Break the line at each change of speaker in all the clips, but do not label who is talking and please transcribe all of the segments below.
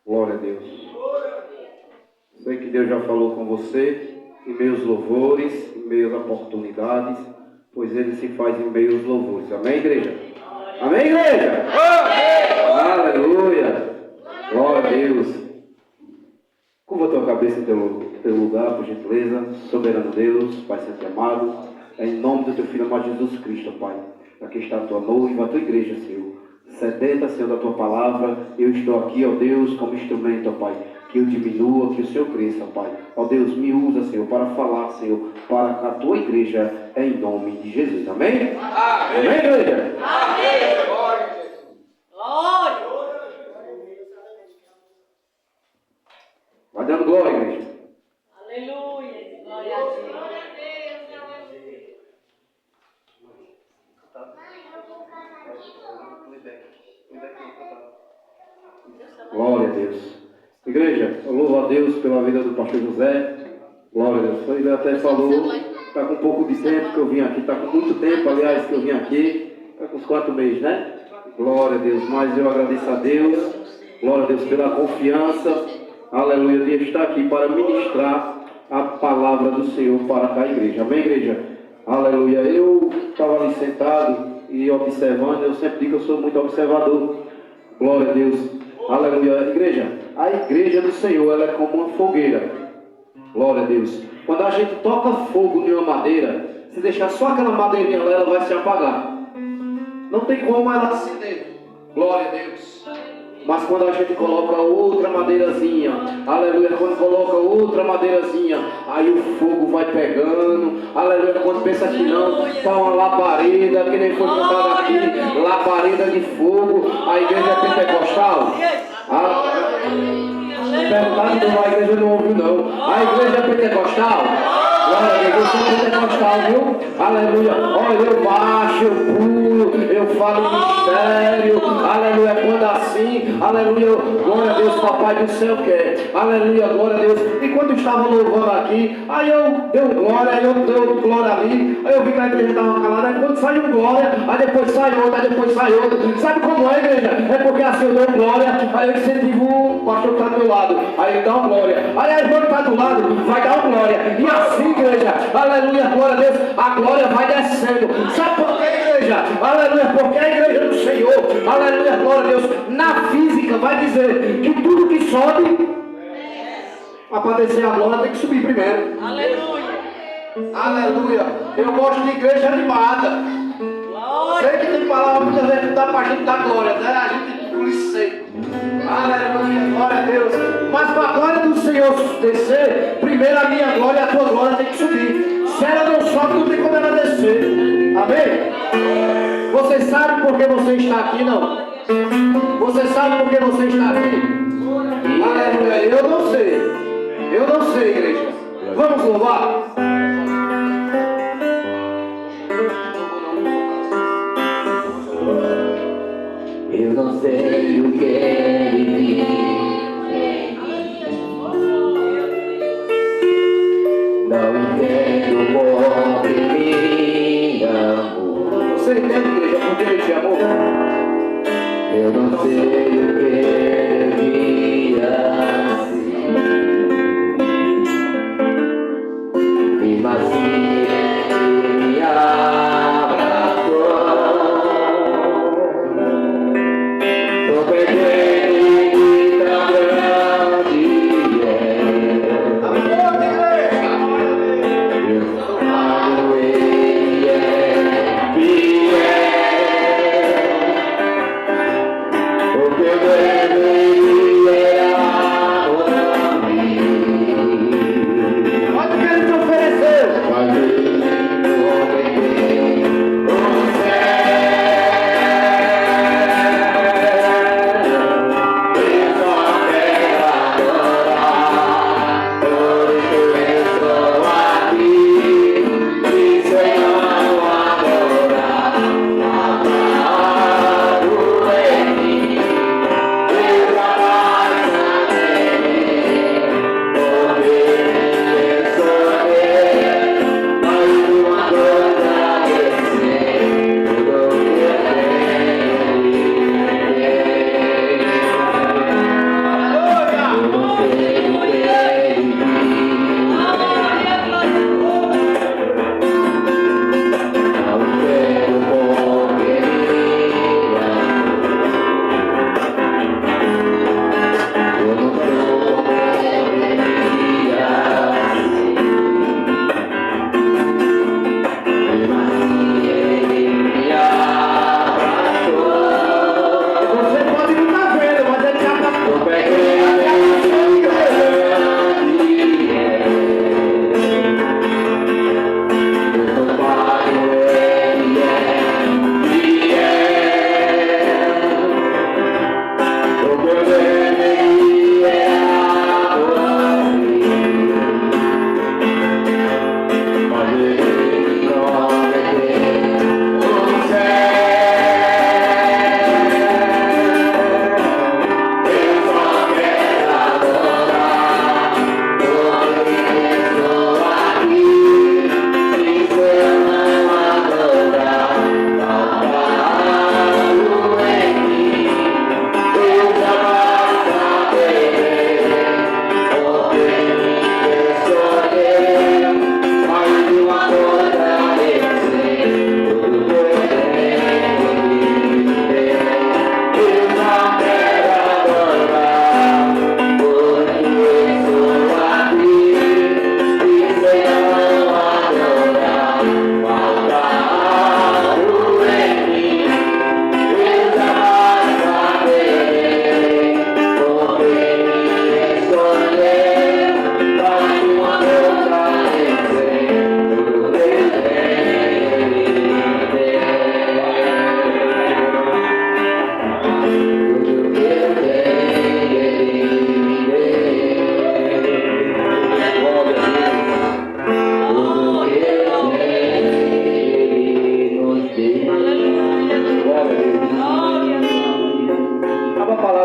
Glória a Deus. Sei que Deus já falou com você em meus louvores, em meias oportunidades, pois Ele se faz em meio aos louvores. Amém, igreja? Amém, igreja? Amém! Aleluia! Glória a Deus. Curva a tua cabeça em teu lugar, por gentileza. Soberano Deus, Pai sempre amado, em nome do teu Filho amado Jesus Cristo, Pai. Aqui está a tua noiva, a tua igreja, Senhor. Sedenta, Senhor, da tua palavra. Eu estou aqui, ó Deus, como instrumento, ó Pai. Que eu diminua, que o Senhor cresça, Pai. Ó Deus, me usa, Senhor, para falar, Senhor, para a tua igreja, em nome de Jesus. Amém? Amém, Amém, igreja? Amém. Glória. Vai dando glória, igreja.
Aleluia. Glória a Deus.
Glória a Deus. Igreja, eu louvo a Deus pela vida do pastor José. Glória a Deus. Ele até falou, está com um pouco de tempo que eu vim aqui, está com muito tempo, aliás, que eu vim aqui. Está com uns 4 meses, né? Glória a Deus. Mas eu agradeço a Deus. Glória a Deus pela confiança. Aleluia, de estar aqui para ministrar a palavra do Senhor para a igreja. Amém, igreja? Aleluia. Eu estava ali sentado e observando, eu sempre digo que eu sou muito observador. Glória a Deus. Aleluia. Igreja, a igreja do Senhor, ela é como uma fogueira. Glória a Deus. Quando a gente toca fogo em uma madeira, se deixar só aquela madeirinha lá, ela vai se apagar. Não tem como ela acender. Glória a Deus. Mas quando a gente coloca outra madeirazinha, aleluia, quando coloca outra madeirazinha, aí o fogo vai pegando, aleluia, quando pensa que não, está uma labareda, que nem foi cantado aqui, labareda de fogo, a igreja é pentecostal. Perguntaram que a igreja não ouviu não, a igreja é pentecostal. Glória a Deus, eu sou pentecostal, viu? Aleluia, olha, eu baixo, eu pulo, eu falo em mistério, aleluia, quando assim, aleluia, glória a Deus, papai do céu quer, aleluia, glória a Deus. E quando estava louvando aqui, aí eu dei glória, aí eu dei glória ali, aí eu vi que a igreja estava calada, aí quando saiu glória, aí depois sai outra, aí depois sai outra. Sabe como é, igreja? É porque assim eu dou glória, aí eu incentivo o pastor que está do meu lado, aí ele dá uma glória, aí a irmã que está do lado vai dar uma glória, e assim, igreja, aleluia, glória a Deus, a glória vai descendo. Sabe por quê, igreja? Aleluia, porque a igreja do Senhor, aleluia, glória a Deus, na física vai dizer que tudo que sobe, para descer a glória tem que subir primeiro.
Aleluia.
Aleluia. Eu gosto de igreja animada.
Glória.
Sei que tem palavra muitas vezes que dá para a gente dar glória, né? A gente endurecer. Aleluia, glória a Deus. Mas para a glória do Senhor descer, primeiro a minha glória e a tua glória tem que subir. Se ela não sobe, não tem como ela descer. Amém? Você sabe por que você está aqui, não? Você sabe por que você está aqui? Aleluia, eu não sei. Eu não sei, igreja. Vamos louvar?
Eu não sei o que ele não entendo porque me amou.
Você entende, igreja, por que ele te amou?
Eu não sei o que ele assim, e assim ele me abraçou. Tô perdendo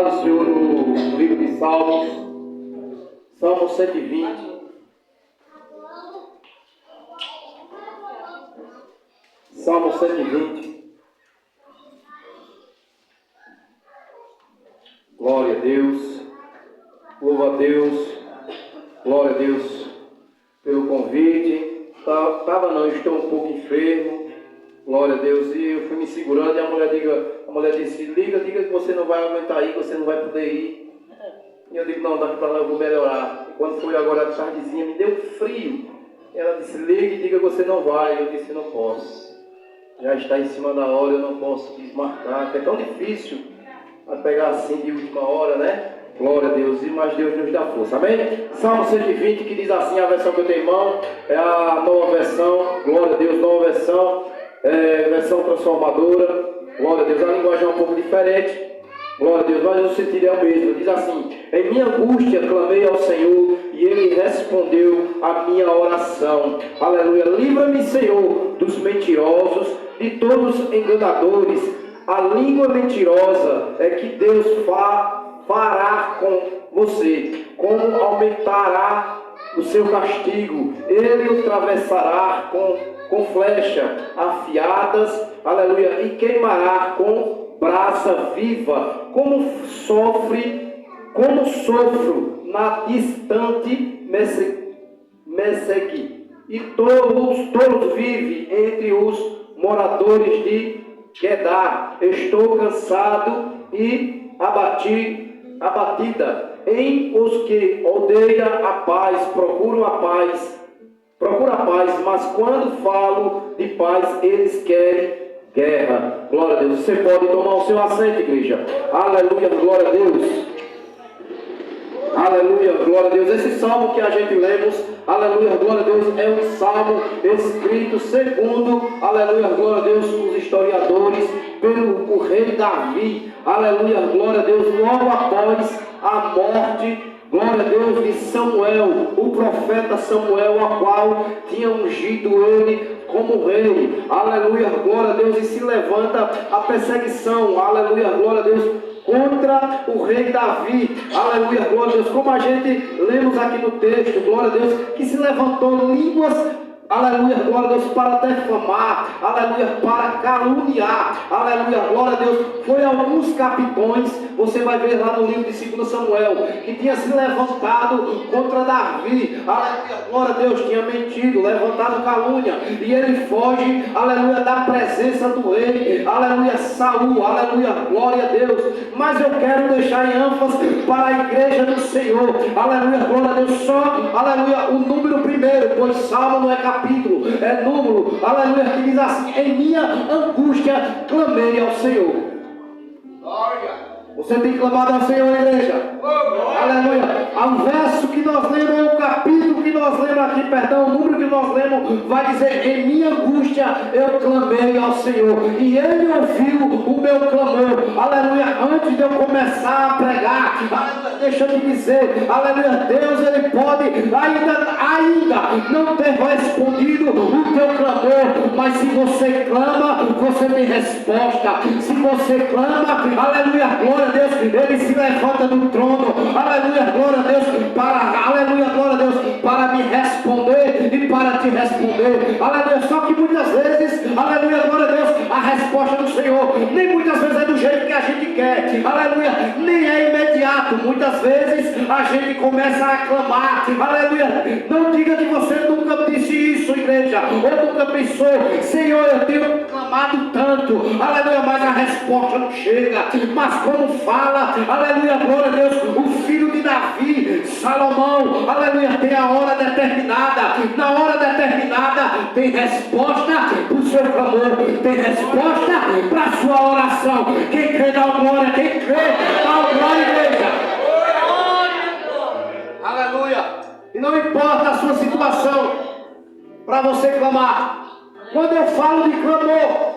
palavra do Senhor no livro de Salmos, Salmo 120. Salmo 120. Glória a Deus. Louva a Deus. Glória a Deus pelo convite. Estou um pouco enfermo. Glória a Deus. E eu fui me segurando e a mulher disse, diga que você não vai aguentar ir, que você não vai poder ir. E eu digo, não, daqui para lá eu vou melhorar. E quando foi agora de tardezinha, me deu frio. Ela disse, ligue e diga que você não vai. Eu disse, não posso. Já está em cima da hora, eu não posso desmarcar. É tão difícil a pegar assim de última hora, né? Glória a Deus, mas Deus nos dá força, amém? Salmo 120, que diz assim, a versão que eu tenho em mão, é a nova versão, glória a Deus, nova versão, versão transformadora, glória a Deus, a linguagem é um pouco diferente, glória a Deus, mas o sentido é o mesmo, diz assim, em minha angústia clamei ao Senhor, e Ele respondeu a minha oração, aleluia, livra-me Senhor dos mentirosos, de todos os enganadores, a língua mentirosa é que Deus fará com você, como aumentará o seu castigo, Ele o atravessará com flechas afiadas, aleluia, e queimará com brasa viva, como sofro na distante Meseque, e todos vivem entre os moradores de Quedar. Estou cansado e abatida em os que odeiam a paz, procura a paz, mas quando falo de paz, eles querem guerra. Glória a Deus. Você pode tomar o seu assento, igreja. Aleluia, glória a Deus. Aleluia, glória a Deus. Esse salmo que a gente lemos, aleluia, glória a Deus, é um salmo escrito segundo, aleluia, glória a Deus, os historiadores, pelo rei Davi, aleluia, glória a Deus, logo após a morte, glória a Deus, de Samuel, o profeta Samuel, a qual tinha ungido ele como rei, aleluia, glória a Deus, e se levanta a perseguição, aleluia, glória a Deus, contra o rei Davi, aleluia, glória a Deus, como a gente lemos aqui no texto, glória a Deus, que se levantou línguas, aleluia, glória a Deus, para defamar, aleluia, para caluniar, aleluia, glória a Deus, foi alguns capitões, você vai ver lá no livro de 2 Samuel, que tinha se levantado contra Davi, aleluia, glória a Deus, tinha mentido, levantado calúnia, e ele foge, aleluia, da presença do rei, aleluia, Saul, aleluia, glória a Deus, mas eu quero deixar em ênfase para a igreja do Senhor, aleluia, glória a Deus, só, aleluia, o número primeiro, pois Salmo não é capítulo, é número, aleluia, que diz assim, em minha angústia clamei ao Senhor. Glória. Você tem clamado ao Senhor, igreja. Aleluia. O verso que nós lemos, o capítulo que nós lemos aqui, perdão, o número que nós lemos, vai dizer, em minha angústia eu clamei ao Senhor, e Ele ouviu o meu clamor, aleluia, antes de eu começar a pregar, aleluia, deixa eu te dizer, aleluia, Deus, Ele pode ainda não ter respondido o teu clamor, mas se você clama, você tem resposta, se você clama, aleluia, glória a Deus, Ele se levanta do trono, aleluia, glória a Deus, aleluia, glória a Deus, para me responder e para te responder, aleluia, só que muitas vezes, aleluia, glória a Deus, a resposta do Senhor, nem muitas vezes é do jeito que a gente quer, aleluia, nem é imediato, muitas vezes a gente começa a clamar, aleluia, não diga que você nunca disse isso, igreja, ou nunca pensou, Senhor, eu tenho clamado tanto, aleluia, mas a resposta não chega, mas como fala, aleluia, glória a Deus, o filho de Davi, Salomão, aleluia, tem a hora determinada, na hora determinada tem resposta para o seu clamor, tem resposta para a sua oração, quem crê dá glória, quem crê dá glória, igreja, aleluia, e não importa a sua situação, para você clamar, quando eu falo de clamor,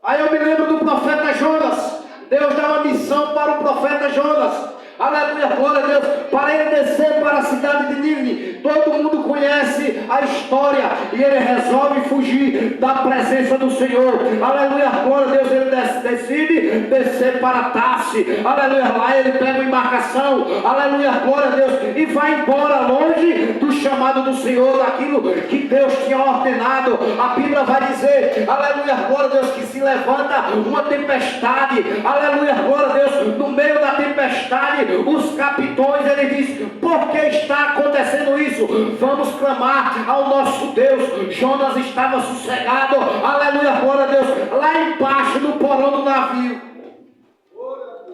aí eu me lembro do profeta Jonas. Deus dá uma missão para o profeta Jonas, aleluia, glória a Deus, para ele descer para a cidade de Nínive. Todo mundo conhece conhece a história e ele resolve fugir da presença do Senhor. Aleluia, glória a Deus. Ele decide descer para Tarse. Aleluia, lá ele pega uma embarcação. Aleluia, glória a Deus. E vai embora longe do chamado do Senhor, daquilo que Deus tinha ordenado. A Bíblia vai dizer, aleluia, glória a Deus, que se levanta uma tempestade. Aleluia, glória a Deus. No meio da tempestade, os capitões, ele diz: por que está acontecendo isso? Vamos clamar ao nosso Deus. Jonas estava sossegado, aleluia, glória a Deus, lá embaixo do porão do navio.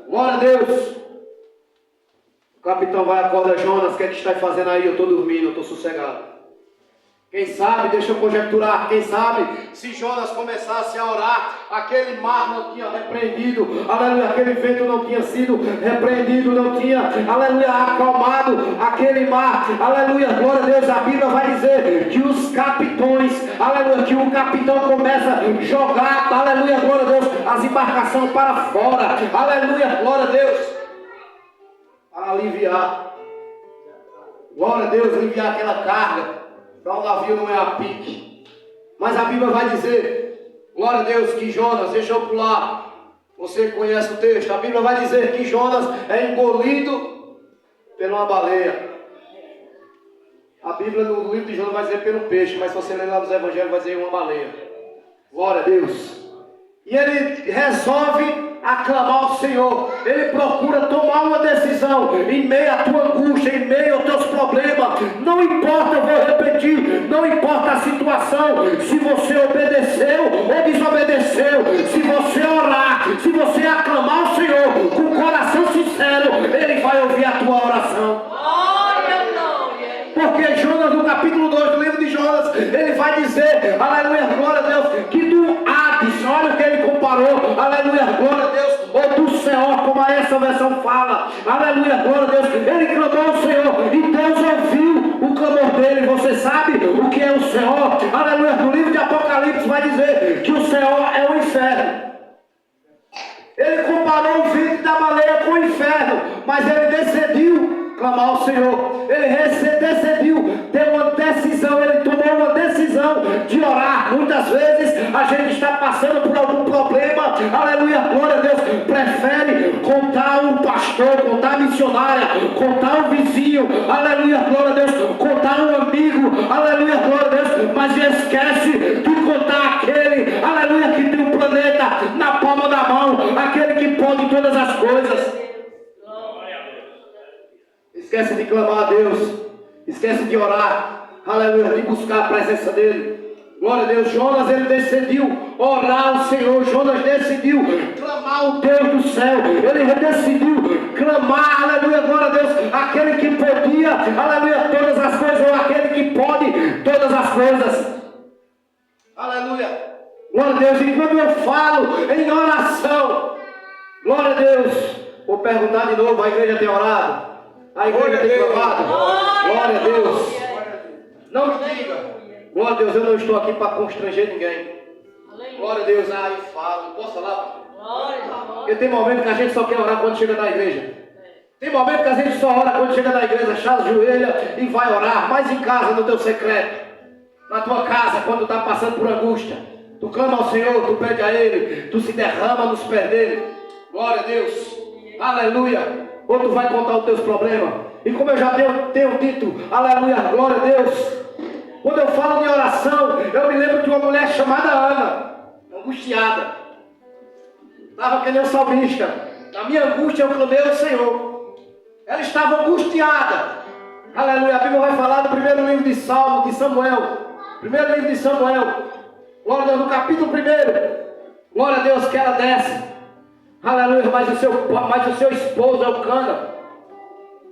Glória a Deus. O capitão vai, acorda: Jonas, o que é que está fazendo aí? Eu estou dormindo, eu estou sossegado. Quem sabe, deixa eu conjecturar, quem sabe, se Jonas começasse a orar, aquele mar não tinha repreendido, aleluia, aquele vento não tinha sido repreendido, não tinha, aleluia, acalmado aquele mar, aleluia, glória a Deus. A Bíblia vai dizer que os capitões, aleluia, que o capitão começa a jogar, aleluia, glória a Deus, as embarcações para fora, aleluia, glória a Deus, para aliviar, glória a Deus, aliviar aquela carga. Para o navio não é a pique. Mas a Bíblia vai dizer, glória a Deus, que Jonas, deixa eu pular, você conhece o texto, a Bíblia vai dizer que Jonas é engolido por uma baleia. A Bíblia no livro de Jonas vai dizer pelo peixe, mas se você ler lá nos evangelhos vai dizer uma baleia. Glória a Deus. E ele resolve aclamar ao Senhor. Ele procura tomar uma decisão em meio à tua angústia, em meio aos teus problemas. Não importa, eu vou repetir, não importa a situação, se você obedeceu ou desobedeceu, se você orar, se você aclamar ao Senhor com o coração sincero, Ele vai ouvir a tua oração. Porque Jonas, no capítulo 2 do livro de Jonas, ele vai dizer, aleluia, glória a Deus, que do Hades, olha o que ele comparou, aleluia, glória a Deus, ou do Senhor, como essa versão fala, aleluia, glória a Deus, ele clamou ao Senhor, e Deus ouviu o clamor dele. Você sabe o que é o Senhor? Aleluia, no livro de Apocalipse vai dizer que o Senhor é o inferno. Ele comparou o ventre da baleia com o inferno, mas ele decidiu clamar ao Senhor. Ele decidiu ter uma decisão, ele tomou uma decisão de orar. Muitas vezes a gente está passando por algum problema, aleluia, glória a Deus, prefere contar um pastor, contar a missionária, contar um vizinho, aleluia, glória a Deus, contar um amigo, aleluia, glória a Deus, mas esquece de contar aquele, aleluia, que tem um planeta na palma da mão, aquele que pode todas as coisas. Esquece de clamar a Deus, esquece de orar, aleluia, de buscar a presença dele. Glória a Deus. Jonas, ele decidiu orar ao Senhor. Jonas decidiu clamar o Deus do céu. Ele decidiu clamar, aleluia, glória a Deus, aquele que podia, aleluia, todas as coisas, ou aquele que pode todas as coisas. Aleluia, glória a Deus. E quando eu falo em oração, glória a Deus, vou perguntar de novo: a igreja tem orado? A igreja tem clamado? Glória a Deus. Não me diga, glória a Deus, eu não estou aqui para constranger ninguém. Glória a Deus, aí falo, posso falar? Porque tem momento que a gente só quer orar quando chega na igreja. Tem momento que a gente só ora quando chega na igreja, ajoelha e vai orar. Mas em casa, no teu secreto, na tua casa, quando está passando por angústia, tu clama ao Senhor, tu pede a Ele, tu se derrama nos pés dele. Glória a Deus, aleluia. Ou tu vai contar os teus problemas. E como eu já tenho dito, aleluia, glória a Deus, quando eu falo de oração, eu me lembro de uma mulher chamada Ana, angustiada. Estava que nem o salmista. Na minha angústia eu clamei ao Senhor. Ela estava angustiada. Aleluia, a Bíblia vai falar do primeiro livro de Salmo, de Samuel. Primeiro livro de Samuel. Glória a Deus, no capítulo 1. Glória a Deus, que ela desce. Aleluia, mas o seu esposo Elcana,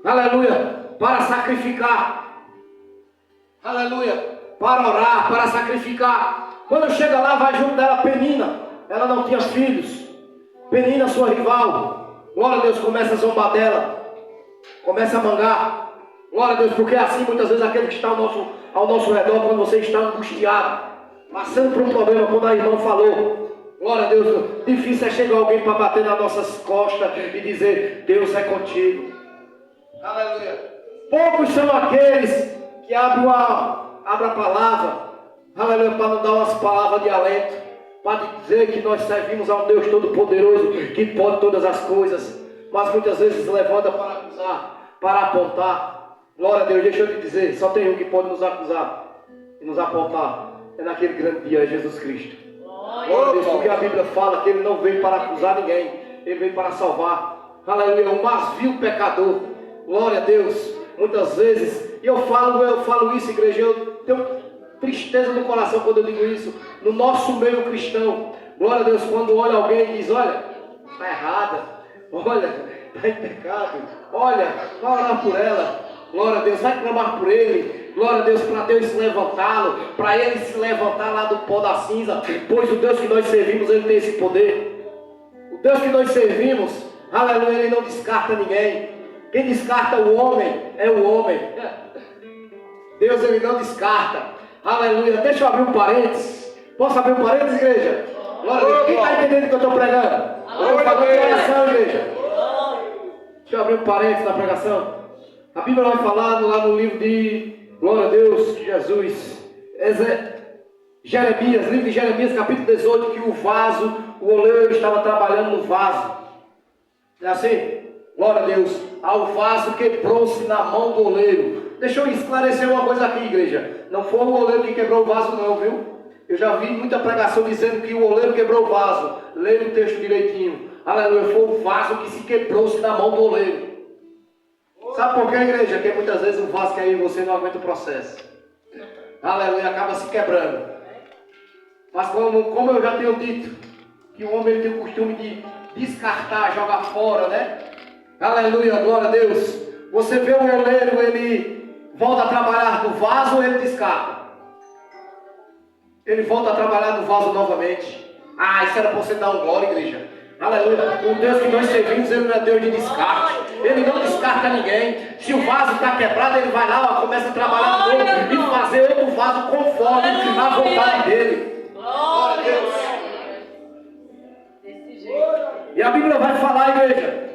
aleluia, para sacrificar, aleluia, para orar, para sacrificar. Quando chega lá, vai junto dela Penina. Ela não tinha filhos. Penina, sua rival, glória a Deus, começa a zombar dela, começa a mangar. Glória a Deus, porque é assim muitas vezes aquele que está ao nosso redor, quando você está angustiado, passando por um problema, quando a irmã falou. Glória a Deus, difícil é chegar alguém para bater nas nossas costas e dizer: Deus é contigo. Aleluia. Poucos são aqueles que abre a palavra, aleluia, para nos dar umas palavras de alento, para dizer que nós servimos a um Deus Todo-Poderoso, que pode todas as coisas, mas muitas vezes levanta para acusar, para apontar. Glória a Deus, deixa eu te dizer, só tem um que pode nos acusar e nos apontar, é naquele grande dia, Jesus Cristo. Glória a Deus, porque a Bíblia fala que Ele não veio para acusar ninguém, Ele veio para salvar. Aleluia, o mais vil pecador. Glória a Deus. Muitas vezes, e eu falo isso, igreja, eu tenho tristeza no coração quando eu digo isso, no nosso meio cristão. Glória a Deus, quando olha alguém e diz, olha, está errada, olha, está em pecado, olha, vai orar por ela. Glória a Deus, vai clamar por ele. Glória a Deus, para Deus levantá-lo, para ele se levantar lá do pó da cinza, pois o Deus que nós servimos, ele tem esse poder. O Deus que nós servimos, aleluia, ele não descarta ninguém. Quem descarta o homem é o homem. Deus, ele não descarta. Aleluia. Deixa eu abrir um parênteses. Posso abrir um parênteses, igreja? Glória a Deus. Quem está entendendo o que eu estou pregando? Eu estou falando de oração, igreja. Deixa eu abrir um parênteses na pregação. A Bíblia vai falar lá no livro de, glória a Deus, Jesus, Jeremias, livro de Jeremias, capítulo 18, que o vaso, o oleiro estava trabalhando no vaso. É assim? Glória a Deus. O vaso quebrou-se na mão do oleiro. Deixa eu esclarecer uma coisa aqui, igreja. Não foi o oleiro que quebrou o vaso não, viu? Eu já vi muita pregação dizendo que o oleiro quebrou o vaso. Leia o texto direitinho. Aleluia. Foi o vaso que se quebrou-se na mão do oleiro. Sabe por quê, igreja? Porque muitas vezes o vaso que aí você não aguenta o processo. Aleluia. Acaba se quebrando. Mas como eu já tenho dito, que o homem tem o costume de descartar, jogar fora, né? Aleluia, glória a Deus. Você vê o oleiro, ele volta a trabalhar no vaso ou ele descarta? Ele volta a trabalhar no vaso novamente. Isso era para você dar um glória, igreja. Aleluia. O Deus que nós servimos, ele não é Deus de descarte. Ele não descarta ninguém. Se o vaso está quebrado, ele vai lá, começa a trabalhar no novo e fazer outro vaso conforme a vontade dele. Glória a Deus.
Desse jeito.
E a Bíblia vai falar, igreja,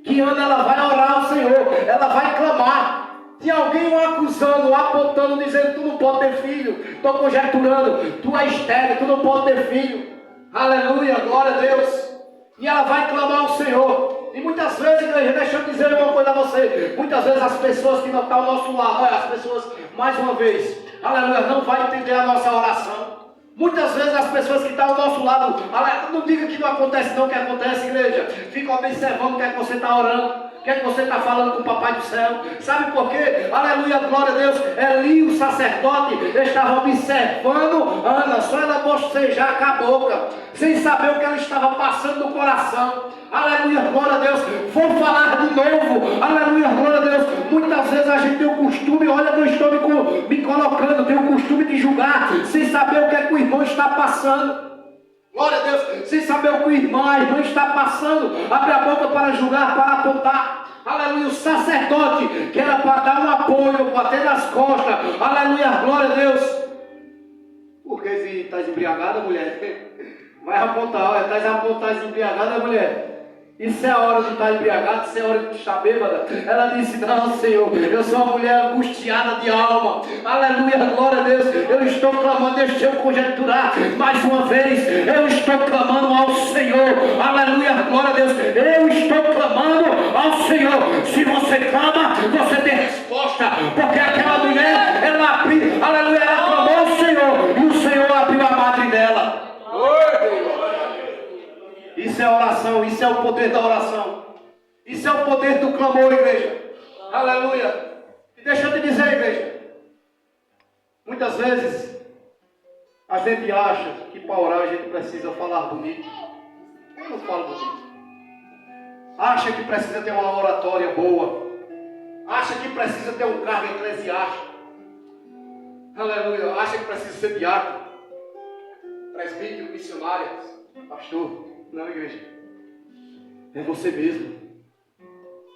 que Ana, ela vai orar ao Senhor, ela vai clamar. Tinha alguém o acusando, apontando, dizendo, tu não pode ter filho. Estou conjecturando, tu é estéril, tu não pode ter filho. Aleluia, glória a Deus. E ela vai clamar ao Senhor. E muitas vezes, igreja, deixa eu dizer uma coisa a você. Muitas vezes as pessoas que não estão ao nosso lado, olha, as pessoas, mais uma vez, aleluia, não vai entender a nossa oração. Muitas vezes as pessoas que estão ao nosso lado, não diga que não acontece não, o que acontece, igreja. Fica observando o que é que você está orando, o que é que você está falando com o Papai do Céu. Sabe por quê? Aleluia, glória a Deus. Eli, o sacerdote, estava observando Ana, só ela bocejar com a boca, sem saber o que ela estava passando no coração. Aleluia, glória a Deus. Vou falar de novo. Aleluia, glória a Deus. Muitas vezes a gente tem o costume, olha que eu estou me colocando, tem o costume de julgar, sem saber o que é que o irmão está passando. Glória a Deus, sem saber o que a irmã está passando. Abre a boca para julgar, para apontar. Aleluia, o sacerdote, que era para dar um apoio, bater nas costas. Aleluia, glória a Deus. Porque se estás embriagada, mulher, vai apontar, olha, estás embriagada, mulher. Isso é a hora de estar embriagado, isso é a hora de estar bêbada. Ela disse, não, Senhor, eu sou uma mulher angustiada de alma. Aleluia, glória a Deus. Eu estou clamando, deixa eu conjecturar mais uma vez. Eu estou clamando ao Senhor. Aleluia, glória a Deus. Eu estou clamando ao Senhor. Se você clama, você tem resposta. Porque aquela mulher, ela abriu, aleluia, ela clamou ao Senhor. E o Senhor abriu a madre dela. Isso é oração, isso é o poder da oração. Isso é o poder do clamor, igreja. Aleluia. E deixa eu te dizer, igreja. Muitas vezes a gente acha que para orar a gente precisa falar bonito. Eu não falo bonito. Acha que precisa ter uma oratória boa. Acha que precisa ter um cargo eclesiástico. Aleluia. Acha que precisa ser diácono, presbítero, missionário, pastor. Não, igreja. É você mesmo.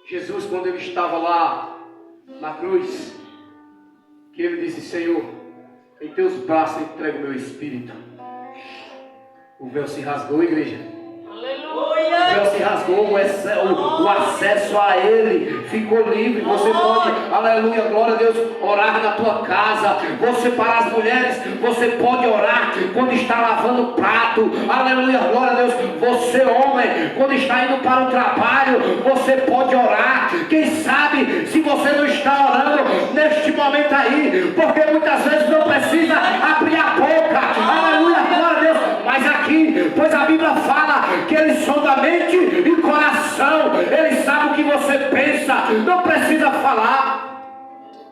Jesus, quando ele estava lá na cruz, que ele disse, Senhor, em teus braços eu entrego o meu espírito. O véu se rasgou, igreja.
Aleluia.
O véu se rasgou, o acesso a Ele ficou livre. Você pode, aleluia, glória a Deus, orar na tua casa. Você, para as mulheres, você pode orar quando está lavando o prato. Aleluia, glória a Deus. Você, homem, quando está indo para o trabalho, você pode orar. Quem sabe se você não está orando neste momento aí, porque muitas vezes não precisa abrir a boca. Aleluia, glória a Deus. Mas aqui, pois a Bíblia fala que Ele sonda mente e coração. Ele sabe o que você pensa. Não precisa falar.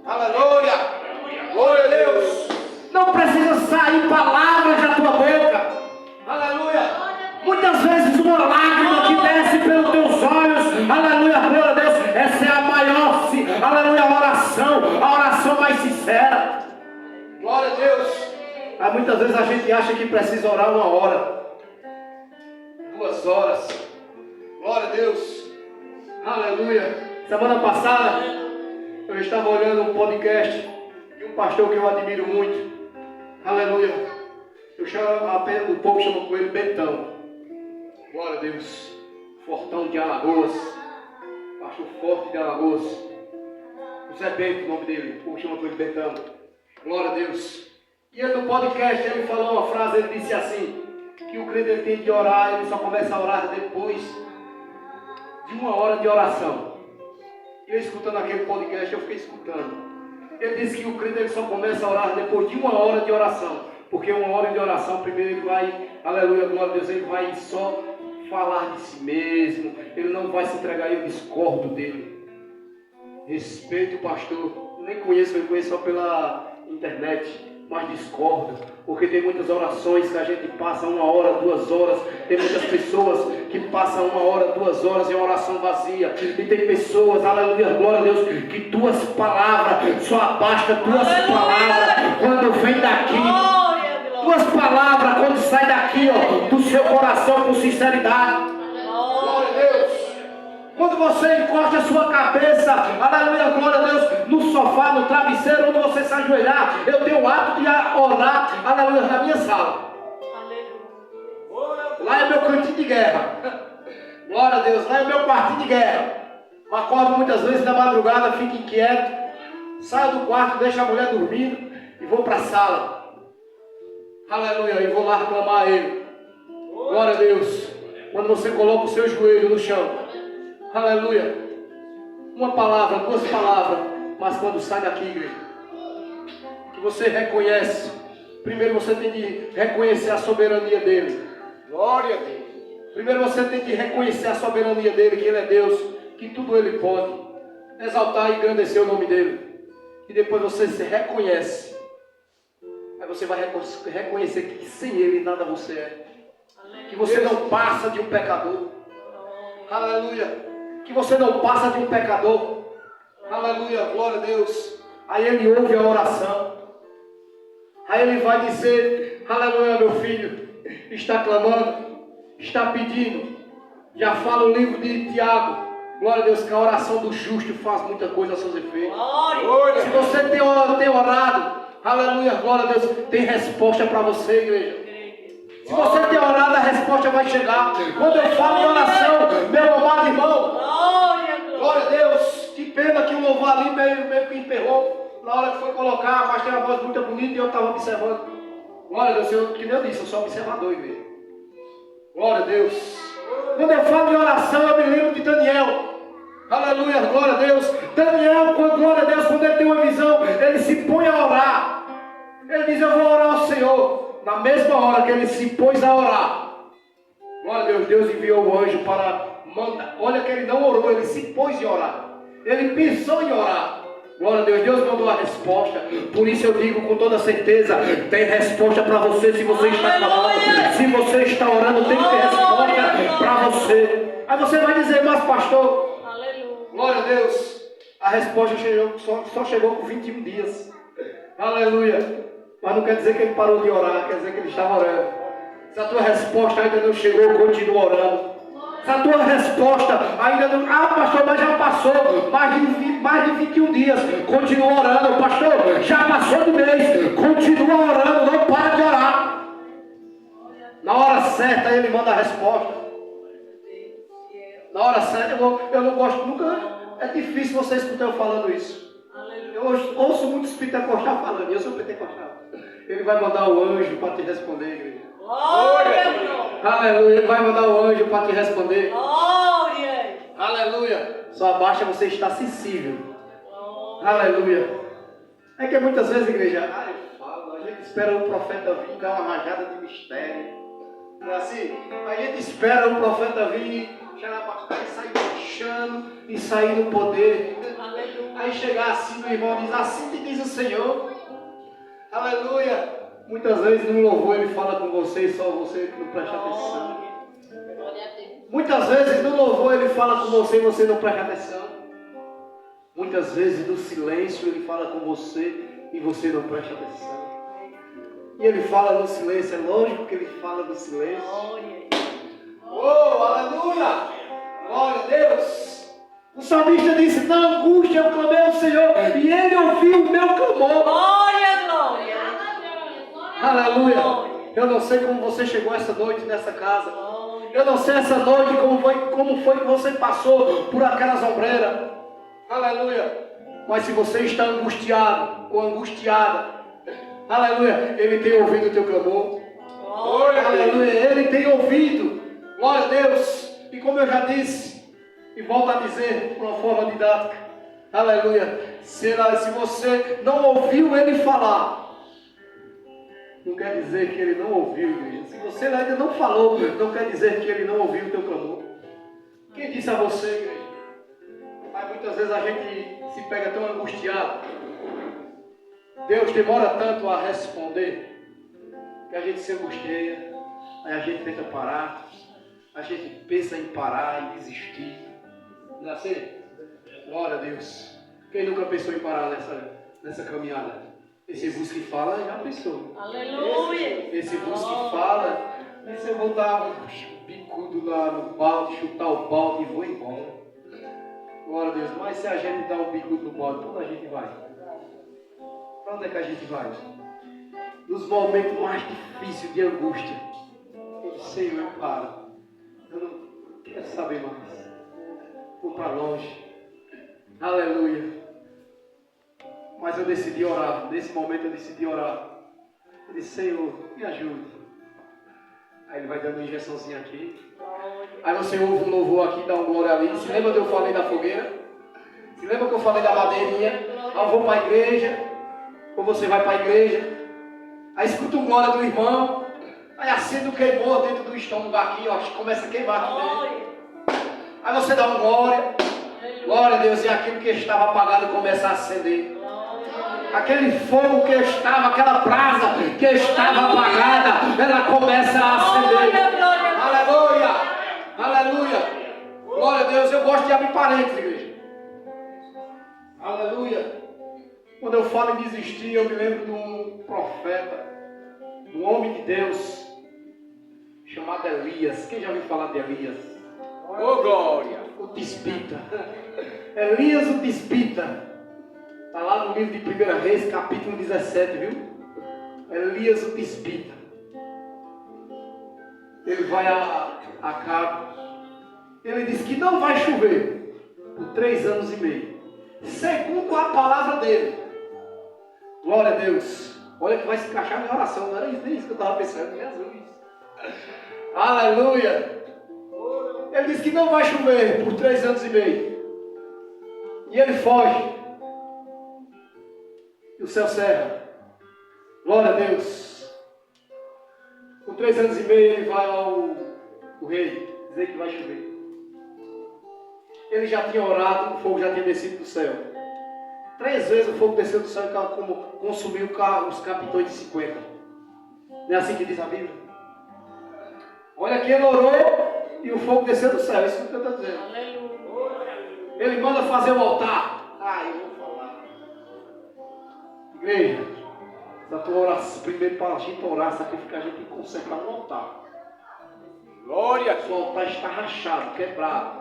Aleluia, glória a Deus. Não precisa sair palavras da tua boca. Aleluia. Muitas vezes uma lágrima que desce pelos teus olhos. Aleluia, glória a Deus. Essa é a maior, aleluia, a oração mais sincera. Glória a Deus. Mas muitas vezes a gente acha que precisa orar 1 hora, 2 horas. Glória a Deus. Aleluia. Semana passada eu estava olhando um podcast de um pastor que eu admiro muito. Aleluia. Eu chamo apenas, o povo chama com ele Bentão. Glória a Deus. Fortão de Alagoas. Pastor forte de Alagoas. José Bento, o nome dele. O povo chama com ele Bentão. Glória a Deus. E ele no podcast ele falou uma frase, ele disse assim, que o crente ele tem de orar, ele só começa a orar depois de 1 hora de oração. E eu escutando aquele podcast, eu fiquei escutando. Ele disse que o crente ele só começa a orar depois de 1 hora de oração. Porque 1 hora de oração, primeiro ele vai, aleluia, glória a Deus, ele vai só falar de si mesmo, ele não vai se entregar, eu discordo dele. Respeito o pastor, nem conheço, eu conheço só pela internet. Mas discordo, porque tem muitas orações que a gente passa 1 hora, 2 horas. Tem muitas pessoas que passam 1 hora, 2 horas em oração vazia. E tem pessoas, aleluia, glória a Deus, que tuas palavras, só basta tuas palavras quando vem daqui. Tuas palavras quando sai daqui, ó, do seu coração com sinceridade. Glória a Deus. Quando você encosta a sua cabeça, aleluia, glória a Deus, no sofá, no travesseiro, onde você se ajoelhar, eu tenho o hábito de orar, aleluia, na minha sala. Lá é meu cantinho de guerra. Glória a Deus, lá é meu quartinho de guerra. Eu acordo muitas vezes na madrugada, fico inquieto, saio do quarto, deixo a mulher dormindo e vou para a sala. Aleluia, e vou lá reclamar a Ele. Glória a Deus. Quando você coloca o seu joelho no chão, aleluia, 1 palavra, 2 palavras, mas quando sai daqui, igreja, que você reconhece, primeiro você tem de reconhecer a soberania dEle. Glória a Deus. Primeiro você tem de reconhecer a soberania dEle, que Ele é Deus, que tudo Ele pode, exaltar e engrandecer o nome dEle. E depois você se reconhece, aí você vai reconhecer que sem Ele nada você é, que você não passa de um pecador. Aleluia. Que você não passa de um pecador. Aleluia, glória a Deus. Aí Ele ouve a oração. Aí Ele vai dizer, aleluia, meu filho, está clamando, está pedindo. Já fala o livro de Tiago, glória a Deus, que a oração do justo faz muita coisa a seus efeitos. Glória. Se você tem orado, aleluia, glória a Deus, tem resposta para você, igreja. Se você tem orado, a resposta vai chegar. Quando eu falo em oração, meu amado irmão, glória a Deus, que pena que o louvor ali meio que emperrou. Na hora que foi colocar, mas tem uma voz muito bonita e eu estava observando. Glória a Deus, que nem eu disse, eu sou observador, igreja. Glória a Deus. Quando eu falo em oração, eu me lembro de Daniel. Aleluia, glória a Deus. Daniel, glória a Deus, quando ele tem uma visão, ele se põe a orar. Ele diz, eu vou orar ao Senhor. Na mesma hora que ele se pôs a orar, glória a Deus, Deus enviou o anjo para mandar. Olha que ele não orou, ele se pôs a orar. Ele pensou em orar. Glória a Deus, Deus mandou a resposta. Por isso eu digo com toda certeza, tem resposta para você se você está clamando. Se você está orando, tem que ter resposta para você. Aí você vai dizer, mas pastor, glória a Deus, a resposta chegou, só chegou com 21 dias. Aleluia. Mas não quer dizer que ele parou de orar, quer dizer que ele estava orando. Se a tua resposta ainda não chegou, continua orando. Se a tua resposta ainda não... Ah, pastor, mas já passou mais de 21 dias. Continua orando. Pastor, já passou de mês. Continua orando, não para de orar. Na hora certa ele manda a resposta.
Na hora certa, eu não gosto nunca. É difícil você escutar eu falando isso. Eu ouço muitos pentecostais falando, eu sou pentecostal. Ele vai mandar o anjo para te responder, igreja.
Glória!
Aleluia, ele vai mandar o anjo para te responder.
Glória!
Aleluia. Só basta você estar sensível. Aleluia. É que muitas vezes, igreja, eu falo, a gente espera o profeta vir dar uma rajada de mistério. Não é assim? A gente espera o profeta vir, e sair puxando e sair no poder. Aí chegar assim, meu irmão diz, assim que diz o Senhor. Aleluia. Muitas vezes no louvor ele fala com você e só você que não presta atenção. Muitas vezes no louvor ele fala com você e você não presta atenção. Muitas vezes no silêncio ele fala com você e você não presta atenção. E ele fala no silêncio, é lógico que ele fala no silêncio. Oh, aleluia! Glória a Deus! O salmista disse, na angústia eu clamei ao Senhor e Ele ouviu o meu clamor.
Glória, glória!
Aleluia! Eu não sei como você chegou essa noite nessa casa. Eu não sei essa noite como foi que você passou por aquelas ombreiras. Aleluia! Mas se você está angustiado ou angustiada, aleluia, Ele tem ouvido o teu clamor. Aleluia, Ele tem ouvido. Glória a Deus. E como eu já disse, e volto a dizer de uma forma didática, aleluia, se você não ouviu Ele falar, não quer dizer que Ele não ouviu, igreja. Se você ainda não falou, não quer dizer que Ele não ouviu o teu clamor. Quem disse a você, igreja? Mas muitas vezes a gente se pega tão angustiado. Deus demora tanto a responder que a gente se angustia, aí a gente tenta parar, a gente pensa em parar e desistir. Não é assim? Glória a Deus. Quem nunca pensou em parar nessa caminhada? Esse bus que fala já pensou.
Aleluia!
Esse bus que fala, e se eu vou dar um bicudo lá no balde, chutar o balde e vou embora. Glória a Deus. Mas se a gente dá um bicudo no balde, para onde a gente vai? Para onde é que a gente vai? Nos momentos mais difíceis de angústia, eu disse, Senhor, eu paro. Eu não quero saber mais. Vou para longe. Aleluia. Mas eu decidi orar. Nesse momento eu decidi orar. Eu disse, Senhor, me ajude. Aí ele vai dando uma injeçãozinha aqui. Aí você ouve um louvor aqui, dá um glória ali. Se lembra que eu falei da fogueira? Se lembra que eu falei da madeirinha? Aí eu vou para a igreja. Ou você vai para a igreja. Aí escuta um glória do irmão. Aí acende o queimou dentro do estômago aqui, ó. Começa a queimar aqui dentro. Aí você dá um glória. Glória a Deus. E aquilo que estava apagado começa a acender. Aquele fogo que estava, aquela brasa que estava apagada, ela começa a acender. Aleluia! Aleluia! Glória a Deus. Eu gosto de abrir parênteses, igreja. Aleluia! Quando eu falo em desistir, eu me lembro de um profeta, de um homem de Deus, chamado Elias. Quem já ouviu falar de Elias?
Ô glória!
O Tisbita. Elias o Tisbita. Está lá no livro de 1 Reis, capítulo 17, viu? Elias o Tisbita. Ele vai a Cabo. Ele diz que não vai chover por 3 anos e meio. Segundo a palavra dele. Glória a Deus. Olha que vai se encaixar na oração. Não era nem isso que eu estava pensando. Jesus. Aleluia. Ele diz que não vai chover por 3 anos e meio. E ele foge. E o céu cerra. Glória a Deus. Com 3 anos e meio ele vai ao rei dizer que vai chover. Ele já tinha orado, o fogo já tinha descido do céu. 3 vezes o fogo desceu do céu e consumiu os capitões de 50. Não é assim que diz a Bíblia? Olha que ele orou e o fogo desceu do céu. É isso que eu estou dizendo. Ele manda fazer o altar. Eu vou falar. Igreja, da tua oração, primeiro para a gente orar, sacrificar, a gente tem que consertar um altar.
Glória!
O altar está rachado, quebrado.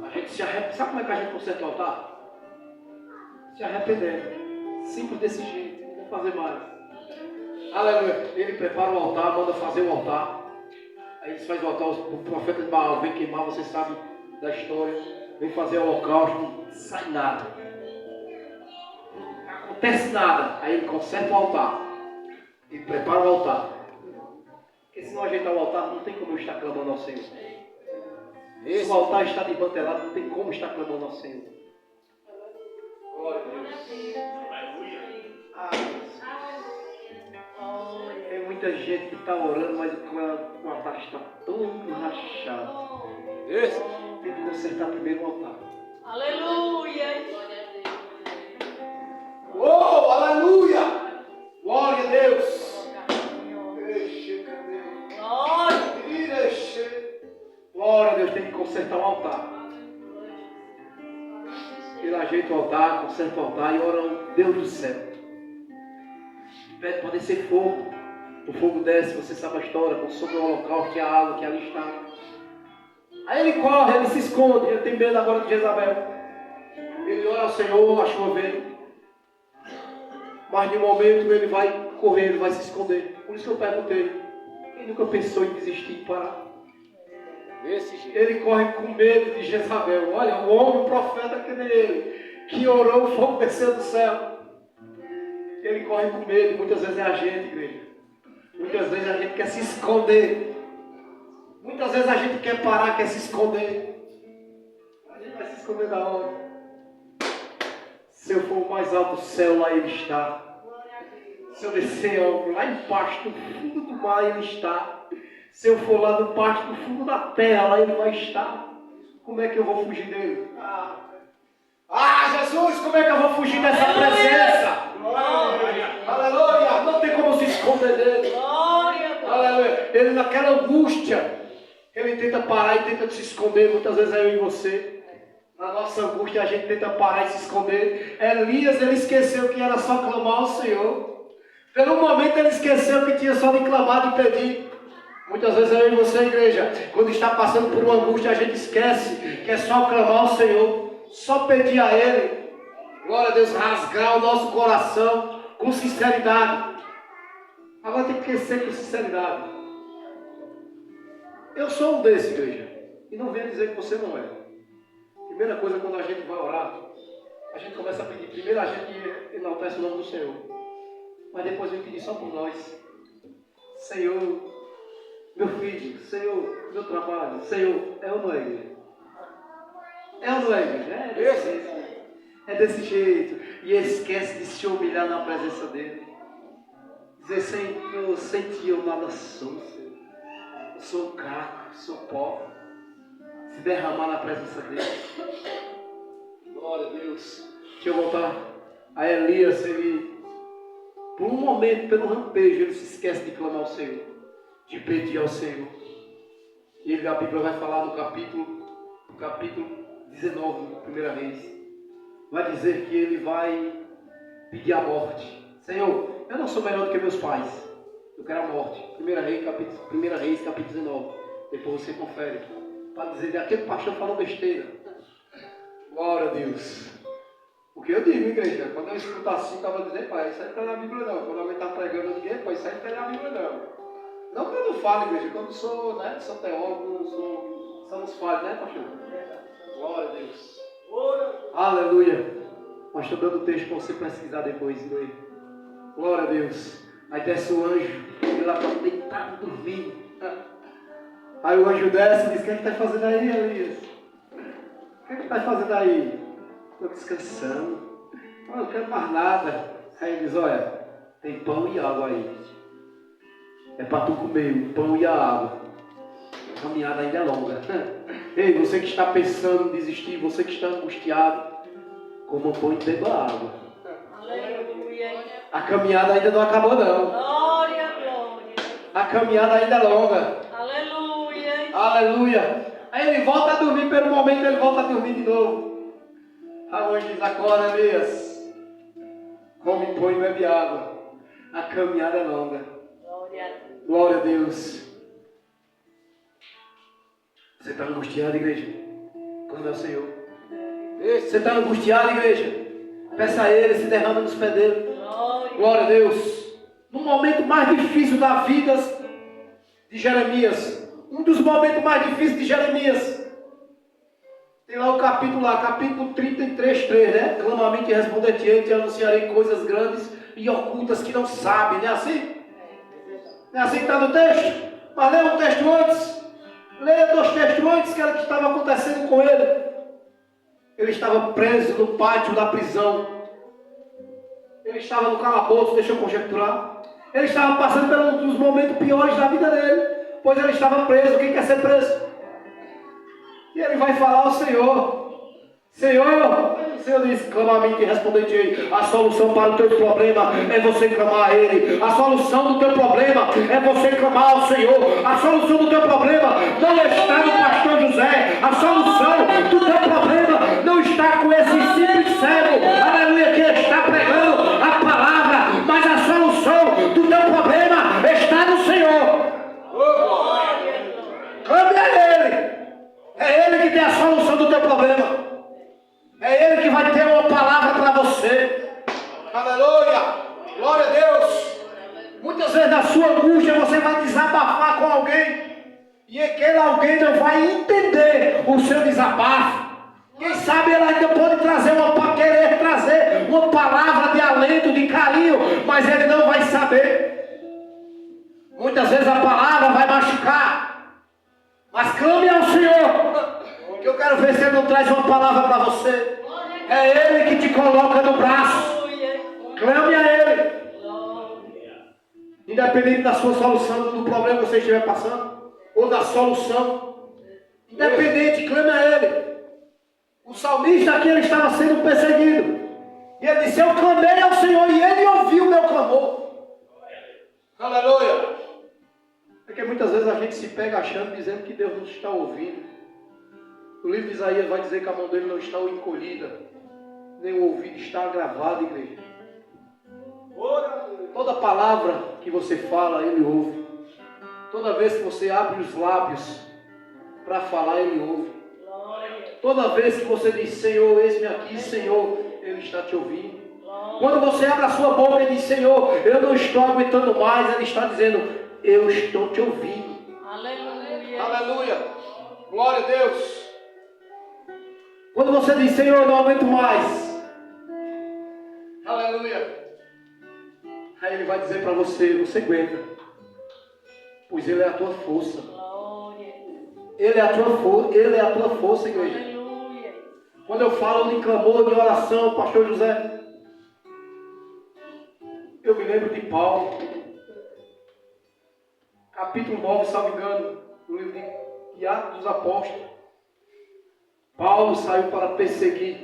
A gente se arrepende. Sabe como é que a gente conserta o altar? Se arrependendo. Simples desse jeito, não vou fazer mais. Aleluia. Ele prepara o altar, manda fazer o altar. Aí eles fazem o altar, o profeta de Baal vem queimar, você sabe da história, vem fazer o holocausto, não sai nada. Não acontece nada. Aí ele conserta o altar. Ele prepara o altar. Porque se não ajeitar o altar, não tem como eu estar clamando ao Senhor. Se o altar está desmantelado, não tem como estar clamando ao Senhor. Glória a Deus. Tem muita gente que está orando, mas o altar está todo rachado. Tem que consertar primeiro o altar.
Aleluia.
Oh, aleluia! Glória a Deus! Glória a Deus, tem que consertar o altar. Ele ajeita o altar, conserta o altar e ora ao Deus do céu. Pede para descer fogo. O fogo desce, você sabe a história, consome o holocausto, que é a água que ali está. Aí ele corre, ele se esconde, ele tem medo agora de Jezabel. Ele ora ao Senhor, a chuva vem. Mas de momento ele vai correr, ele vai se esconder. Por isso que eu perguntei, quem nunca pensou em desistir e parar? Ele corre com medo de Jezabel. Olha, o homem, o profeta que nem ele, que orou, o fogo desceu do céu. Ele corre com medo, muitas vezes é a gente, igreja. Muitas vezes a gente quer se esconder. Muitas vezes a gente quer parar, quer se esconder. A gente vai se esconder da hora. Se eu for o mais alto do céu, lá ele está. Se eu descer lá embaixo, no fundo do mar, ele está. Se eu for lá no parte do fundo da terra, lá ele vai estar. Como é que eu vou fugir dele? Jesus, como é que eu vou fugir dessa presença? Aleluia! Não tem como se esconder dele. Aleluia! Ele naquela angústia, ele tenta parar e tenta se esconder. Muitas vezes é eu e você. Na nossa angústia a gente tenta parar e se esconder. Elias, ele esqueceu que era só clamar ao Senhor. Pelo momento ele esqueceu que tinha só de clamar, de pedir. Muitas vezes eu e você, igreja, quando está passando por uma angústia, a gente esquece que é só clamar ao Senhor, só pedir a Ele. Glória a Deus, rasgar o nosso coração com sinceridade. Agora tem que ser com sinceridade. Eu sou um desses, igreja, e não venha dizer que você não é. Primeira coisa, quando a gente vai orar, a gente começa a pedir. Primeiro a gente enaltece o nome do Senhor, mas depois vem pedir só por nós. Senhor, meu filho, Senhor, meu trabalho, Senhor, é ou não é, igreja? É ou não é, igreja? É desse jeito. E esquece de se humilhar na presença dele. Dizer, Senhor, sem ti eu nada sou, Senhor. Eu sou um caco, sou pobre. Se derramar na presença dele. Glória a Deus. Deixa eu voltar a Elias. Ele, por um momento, pelo rampejo, ele se esquece de clamar ao Senhor, de pedir ao Senhor. E a Bíblia vai falar no capítulo 19, do 1 Reis. Vai dizer que ele vai pedir a morte. Senhor, eu não sou melhor do que meus pais. Eu quero a morte. 1 Reis, capítulo 19. Depois você confere. Para dizer, aquele pastor falou besteira. Glória a Deus. O que eu digo, igreja? Quando eu escuto assim, eu estava dizendo, pai, isso aí não está na Bíblia não. Quando alguém está pregando, eu digo, pai, isso aí não está na Bíblia não. Não que eu não falo, igreja, quando eu sou, né, sou teólogo, somos falhos, né, pastor? Glória a Deus. Aleluia. Mas estou dando o texto para você pesquisar depois, ler. Glória a Deus. Aí desce o anjo, ele lá está deitado, dormindo. Aí o anjo desce e diz, o que é que está fazendo aí, Elias? O que é que está fazendo aí? Estou descansando. Eu não quero mais nada. Aí ele diz, olha, tem pão e água aí. É para tu comer o pão e a água. A caminhada ainda é longa. Ei, você que está pensando em desistir, você que está angustiado, coma o pão e beba a água.
Aleluia.
A caminhada ainda não acabou não.
Glória, glória.
A caminhada ainda é longa.
Aleluia.
Aleluia. Aí ele volta a dormir, pelo momento ele volta a dormir de novo. Aí o anjo diz, acorda, Elias. Come pão e bebe água. A caminhada é longa. Glória a Deus. Você está angustiado, igreja? Clame ao Senhor. Você está angustiado, igreja? Peça a Ele, se derrama nos pés dele. Glória a Deus. No momento mais difícil da vida de Jeremias, Um dos momentos mais difíceis de Jeremias. Tem lá o capítulo 33, 3, né? Clamamente responder-te-ei, te anunciarei coisas grandes e ocultas que não sabem. Não é assim? Não é assim que está no texto? Mas leia um texto antes. Leia 2 textos antes, que era o que estava acontecendo com ele. Ele estava preso no pátio da prisão. Ele estava no calabouço, deixa eu conjecturar. Ele estava passando por um dos momentos piores da vida dele. Pois ele estava preso. Quem quer ser preso? E ele vai falar ao Senhor. Senhor, o Senhor diz, clama a mim que responder-te. A solução para o teu problema é você clamar a Ele. A solução do teu problema é você clamar ao Senhor. A solução do teu problema não está no pastor José. A solução do teu problema não está com esse simples cego, aleluia, que está pregando a palavra. Mas a solução do teu problema está no Senhor. Clame a Ele. É Ele que tem a solução do teu problema. É Ele que vai ter uma palavra para você. Aleluia! Glória a Deus! Muitas vezes na sua angústia você vai desabafar com alguém. E aquele alguém não vai entender o seu desabafo. Quem sabe ele ainda pode querer trazer uma palavra de alento, de carinho. Mas ele não vai saber. Muitas vezes a palavra vai machucar. Mas clame ao Senhor. Que eu quero ver se Ele não traz uma palavra para você. É Ele que te coloca no braço. Clame a Ele. Independente da sua solução, do problema que você estiver passando, ou da solução. Independente, clame a Ele. O salmista aqui, ele estava sendo perseguido. E ele disse, eu clamei ao Senhor e Ele ouviu o meu clamor. Aleluia. Porque muitas vezes a gente se pega achando, dizendo que Deus não está ouvindo. O livro de Isaías vai dizer que a mão dele não está encolhida, nem o ouvido está agravado, igreja. Toda palavra que você fala, Ele ouve. Toda vez que você abre os lábios para falar, Ele ouve. Toda vez que você diz, Senhor, eis-me aqui, Senhor, Ele está te ouvindo. Quando você abre a sua boca e diz, Senhor, eu não estou aguentando mais, Ele está dizendo, eu estou te ouvindo.
Aleluia.
Aleluia. Glória a Deus. Quando você diz, Senhor, eu não aguento mais. Aleluia. Aí Ele vai dizer para você, você aguenta. Pois Ele é a tua força. Ele é a tua força, igreja.
Aleluia.
Quando eu falo de clamor, de oração, pastor José, eu me lembro de Paulo. Capítulo 9, salvo engano, do livro de Atos dos Apóstolos. Paulo saiu para perseguir.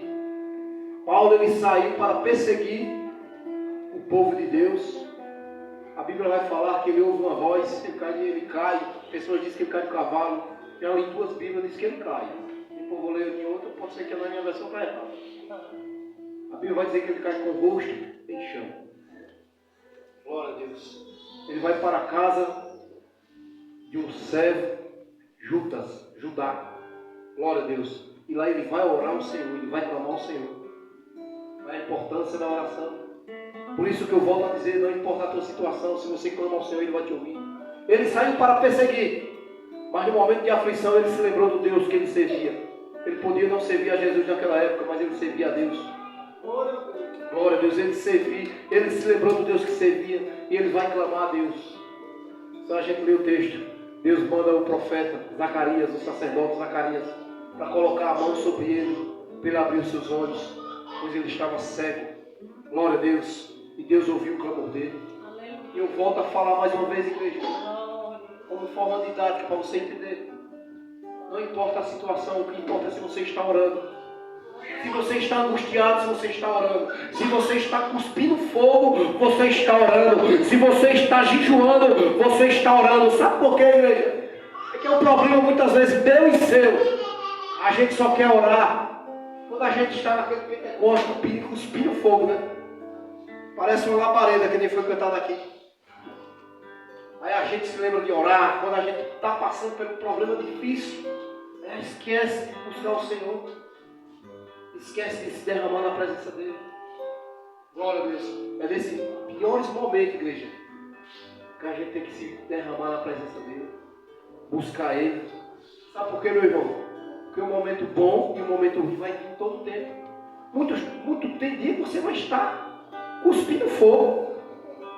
Paulo ele saiu para perseguir o povo de Deus. A Bíblia vai falar que ele ouve uma voz, ele cai. Pessoas dizem que ele cai do cavalo. Já li 2 Bíblias diz que ele cai. Depois vou ler em outra, pode ser que na minha versão está errada. A Bíblia vai dizer que ele cai com o rosto em chão. Glória a Deus. Ele vai para a casa de um servo, Judá. Glória a Deus. E lá ele vai orar ao Senhor, ele vai clamar ao Senhor. A importância da oração. Por isso que eu volto a dizer, não importa a tua situação, se você clama ao Senhor, Ele vai te ouvir. Ele saiu para perseguir, mas no momento de aflição ele se lembrou do Deus que ele servia. Ele podia não servir a Jesus naquela época, mas ele servia a Deus. Glória a Deus, ele servia, ele se lembrou do Deus que servia, e ele vai clamar a Deus. Então a gente lê o texto, Deus manda o profeta Zacarias, o sacerdote Zacarias, para colocar a mão sobre ele, para ele abrir os seus olhos, pois ele estava cego. Glória a Deus. E Deus ouviu o clamor dele. E eu volto a falar mais uma vez, igreja, como forma didática, para você entender. Não importa a situação, o que importa é se você está orando. Se você está angustiado, se você está orando. Se você está cuspindo fogo, você está orando. Se você está jejuando, você está orando. Sabe por quê, igreja? É que é um problema muitas vezes meu e seu. A gente só quer orar quando a gente está naquele Pentecoste, cuspindo fogo, né? Parece uma labareda que nem foi cantado aqui. Aí a gente se lembra de orar quando a gente está passando pelo problema difícil. Esquece de buscar o Senhor. Esquece de se derramar na presença dEle. Glória a Deus. É nesses piores momentos, igreja, que a gente tem que se derramar na presença dEle. buscar Ele. Sabe por quê, meu irmão? Porque o momento bom e o momento ruim vai vir todo o tempo. Tem dia que você vai estar cuspindo fogo.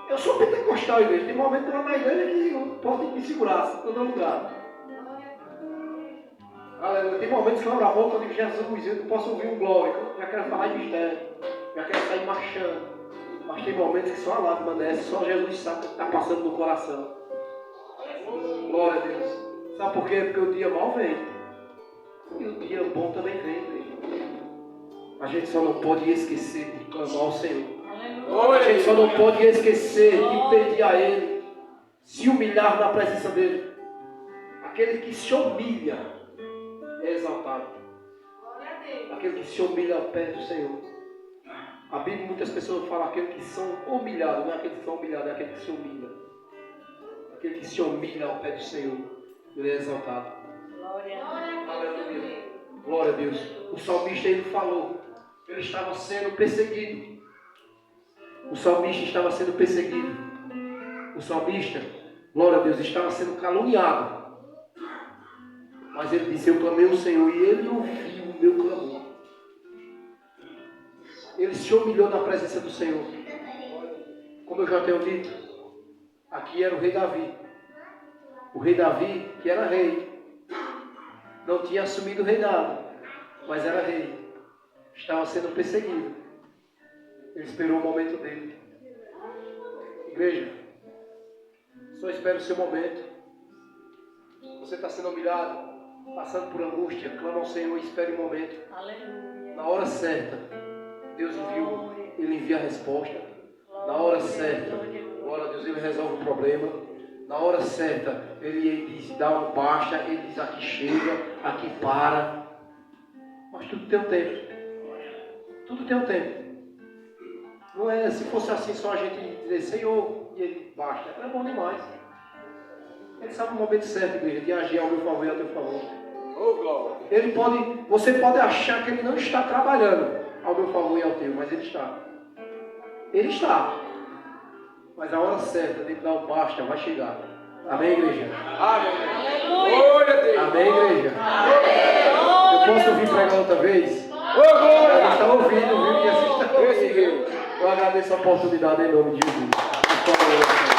Eu sou pentecostal, igreja. Tem momento lá na igreja que eu posso me segurar, em todo lugar. Aleluia. Tem momentos que eu abro a boca, eu digo, Jesus, eu não posso ouvir um glória. Eu já quero falar de mistério. Já quero sair marchando. Mas tem momentos que só a lágrima desce, só Jesus sabe o que está passando no coração. Glória a Deus. Sabe por quê? Porque o dia mal vem. E o dia bom também vem, igreja. A gente só não pode esquecer de clamar ao Senhor. A gente só não pode esquecer de pedir a Ele, se humilhar na presença dEle. Aquele que se humilha é exaltado. Aquele que se humilha ao pé do Senhor. A Bíblia, muitas pessoas falam aquele que são humilhados, não é aquele que são humilhados, é aquele que se humilha. Aquele que se humilha ao pé do Senhor, ele é exaltado. Aleluia. Glória a Deus. O salmista, ele falou, ele estava sendo perseguido. O salmista estava sendo perseguido. O salmista, glória a Deus, estava sendo caluniado. Mas ele disse, eu clamei ao Senhor e Ele ouviu o meu clamor. Ele se humilhou na presença do Senhor. Como eu já tenho dito, aqui era o rei Davi. O rei Davi, que era rei, não tinha assumido o reinado, mas era rei. Estava sendo perseguido. Ele esperou o momento dele. Igreja, só espere o seu momento. Você está sendo humilhado, passando por angústia, clama ao Senhor e espere o momento.
Aleluia.
Na hora certa, Deus enviou, Ele envia a resposta. Na hora certa, glória a Deus, Ele resolve o problema. Na hora certa, Ele diz, dá um baixa, Ele diz, aqui chega, aqui para. Mas tudo tem um tempo. Tudo tem um tempo. Não é, se fosse assim só a gente dizer, Senhor, e Ele baixa. É bom demais. Ele sabe o momento certo, igreja, de agir ao meu favor e ao teu favor.
Oh, glória.
Ele pode, você pode achar que Ele não está trabalhando ao meu favor e ao teu, mas Ele está. Ele está. Mas a hora certa de dar o basta vai chegar. Amém, igreja?
Amém. Glória a Deus.
Amém, igreja? Eu posso ouvir pregar outra vez?
Oh, glória.
Ela está ouvindo, viu? E assista
Esse
comigo. Eu agradeço a oportunidade em nome de Jesus.